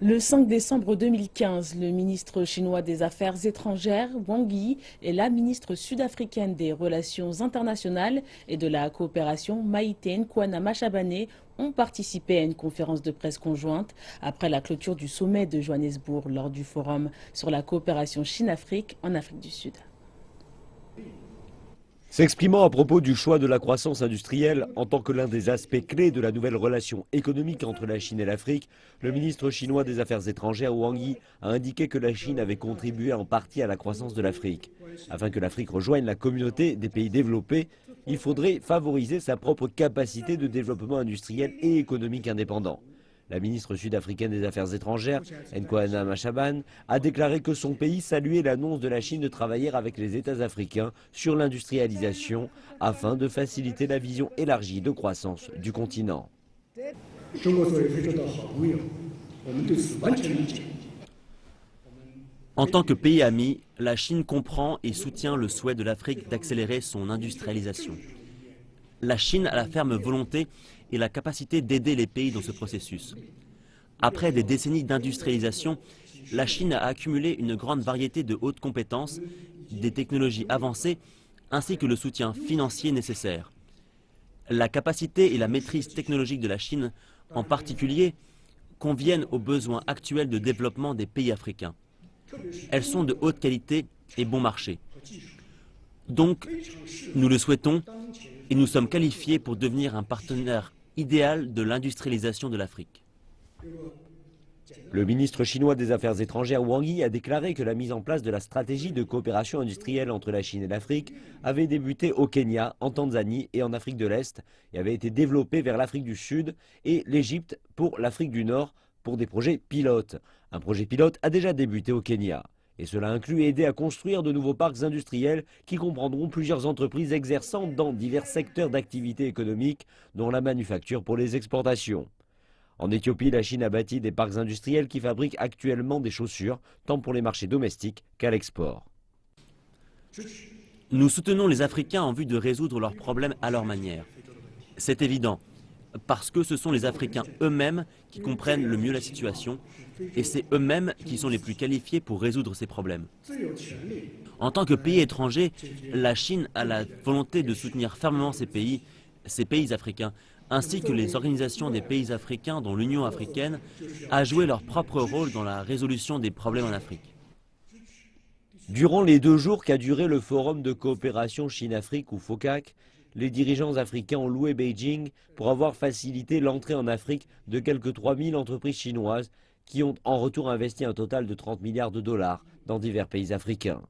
Le 5 décembre 2015, le ministre chinois des Affaires étrangères, Wang Yi, et la ministre sud-africaine des Relations internationales et de la coopération, Maïté Nkoana Mashabane, ont participé à une conférence de presse conjointe après la clôture du sommet de Johannesburg lors du forum sur la coopération Chine-Afrique en Afrique du Sud. S'exprimant à propos du choix de la croissance industrielle en tant que l'un des aspects clés de la nouvelle relation économique entre la Chine et l'Afrique, le ministre chinois des Affaires étrangères Wang Yi a indiqué que la Chine avait contribué en partie à la croissance de l'Afrique. Afin que l'Afrique rejoigne la communauté des pays développés, il faudrait favoriser sa propre capacité de développement industriel et économique indépendant. La ministre sud-africaine des Affaires étrangères, Nkoana Mashabane, a déclaré que son pays saluait l'annonce de la Chine de travailler avec les États africains sur l'industrialisation afin de faciliter la vision élargie de croissance du continent. En tant que pays ami, la Chine comprend et soutient le souhait de l'Afrique d'accélérer son industrialisation. La Chine a la ferme volonté et la capacité d'aider les pays dans ce processus. Après des décennies d'industrialisation, la Chine a accumulé une grande variété de hautes compétences, des technologies avancées, ainsi que le soutien financier nécessaire. La capacité et la maîtrise technologique de la Chine, en particulier, conviennent aux besoins actuels de développement des pays africains. Elles sont de haute qualité et bon marché. Donc, nous le souhaitons et nous sommes qualifiés pour devenir un partenaire idéal de l'industrialisation de l'Afrique. Le ministre chinois des Affaires étrangères Wang Yi a déclaré que la mise en place de la stratégie de coopération industrielle entre la Chine et l'Afrique avait débuté au Kenya, en Tanzanie et en Afrique de l'Est et avait été développée vers l'Afrique du Sud et l'Égypte pour l'Afrique du Nord pour des projets pilotes. Un projet pilote a déjà débuté au Kenya. Et cela inclut aider à construire de nouveaux parcs industriels qui comprendront plusieurs entreprises exerçant dans divers secteurs d'activité économique, dont la manufacture pour les exportations. En Éthiopie, la Chine a bâti des parcs industriels qui fabriquent actuellement des chaussures, tant pour les marchés domestiques qu'à l'export. Nous soutenons les Africains en vue de résoudre leurs problèmes à leur manière. C'est évident, parce que ce sont les Africains eux-mêmes qui comprennent le mieux la situation, et c'est eux-mêmes qui sont les plus qualifiés pour résoudre ces problèmes. En tant que pays étranger, la Chine a la volonté de soutenir fermement ces pays africains, ainsi que les organisations des pays africains dont l'Union africaine a joué leur propre rôle dans la résolution des problèmes en Afrique. Durant les 2 jours qu'a duré le forum de coopération Chine-Afrique ou FOCAC, les dirigeants africains ont loué Beijing pour avoir facilité l'entrée en Afrique de quelques 3000 entreprises chinoises qui ont en retour investi un total de 30 milliards de dollars dans divers pays africains.